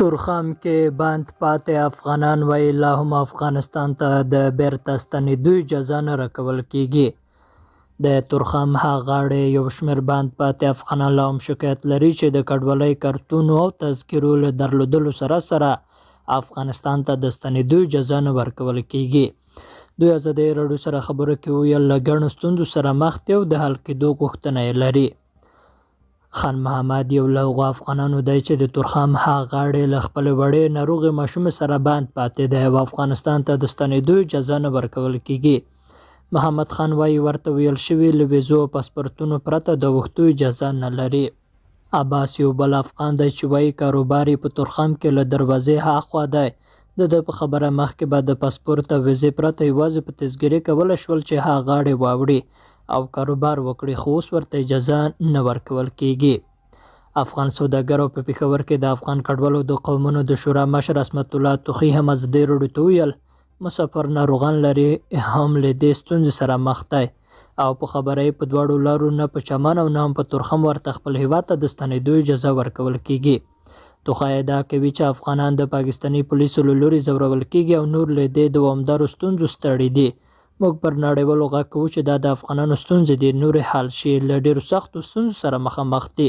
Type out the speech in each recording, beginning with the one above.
تورخم کې بند پاتې افغانان وایي لا هم افغانستان ته د بیرته ستنېدو اجازه نه راکول کېږي. د تورخم هغه غاړې یو شمېر بند پاتې افغانان لا هم شکایت لري چې د کډوالۍ کارتونو او تذکرو له درلودلو سره افغانستان ته د ستنېدو اجازه نه ورکول کېږي. دوی ازادي راډیو سره خبرو کې ویل له ګڼو ستونزو سره مخ دي او د حل کېدو غوښتنه یې لري. خان محمد یو له هغو افغانانو دی چې د تورخم هغه غاړې له خپلې وړې ناروغې ماشومې سره بند پاتې دی او افغانستان ته د ستنېدو اجازه نه ورکول کېږي. محمد خان وایي ورته ویل شوي له ویزو او پاسپورتونو پرته د وښتو اجازه نه لري. عباس یو بل افغان دی چې وایي کاروبار یې په تورخم کې له دروازې هاخوا دی. د ده په خبره مخکې به د پاسپورت او ویزې پرته یوازې په تذکرې کولی شول چې هغه غاړې واوړي او کاروبار وکړي، خو اوس ورته اجازه نه ورکول کېږي. افغان سوداګرو په پېښور کې د افغان کډوالو د قومونو د شورا مشر عصمت الله توخي هم ازادي راډیو ته ویل مسافر ناروغان لري هم له دې ستونزې سره مخ دی او په خبره یې په دواړو لارو نه په چمن او نه هم په تورخم ورته خپل هېواد ته د ستنېدو اجازه ورکول کېږي. توخی ادعا کوي چې افغانان د پاکستاني پولیسو له لوري ځورول کېږي او نور له دې دوامدارو ستونزو ستړي دي. موږ پر نړیوالو غږ کوو چې دا د افغانانو ستونزې دي، نورې حل شي، له ډېرو سختو ستونزو سره مخامخ دي.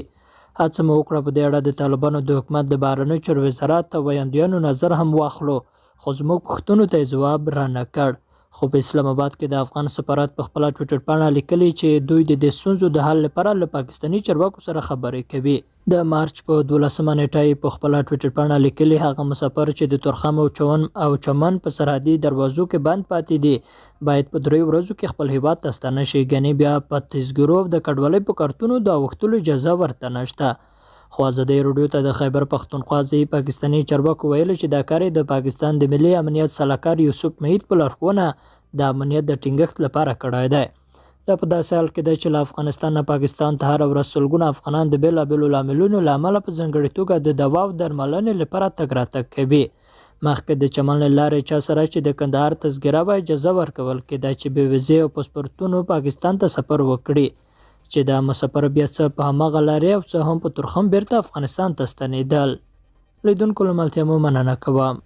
هڅه مو وکړه په دې اړه د طالبانو د حکومت د بهرنیو چارو وزارت او ویاندویانو نظر هم واخلو، خو زموږ پوښتنو ته یې ځواب رانه کړ. خو په اسلام آباد کې د افغان سفارت په خپله ټویټر پاڼه لیکلي چې دوی د دې ستونزو د حل لپاره له پاکستاني چارواکو سره خبرې کوي. د مارچ په 12مه نیټه یې په خپله ټویټر پاڼه لیکلي هغه مسافر چې د تورخم او چمن په سرحدي دروازو کې بند پاتې دي باید په 3 ورځو کې خپل هیواد ته ستانه شي، ګنې بیا په تذکرو او د کډوالۍ په کارتونو د اوښتلو اجازه ورته نشته. خو ازادي راډیو ته د خیبر پښتونخوا ځایي پاکستاني چارواکو ویلي چې دا کار د پاکستان د ملي امنیت سلاکار یوسف مهید په لارښوونه د امنیت د ټینګښت لپاره کړی دی. دا په داسې حال کې دی چې له افغانستان نه پاکستان ته هره ورځ سلګونه افغانان د بېلابېلو لاملونو له امله په ځانګړې توګه د دوا او درملنې لپاره تګ راتګ کوي. مخکې د چمن له لارې چا سره چې د کندهار تذکره به اجازه ورکول کېده چې بې ویزې او پاسپورتونو پاکستان ته سفر وکړي، چې دا مسافر بیا څه په هماغه لارې او څه هم په تورخم بیرته افغانستان ته ستنېدل. لیدونکو له ملتیا مو مننه کوم.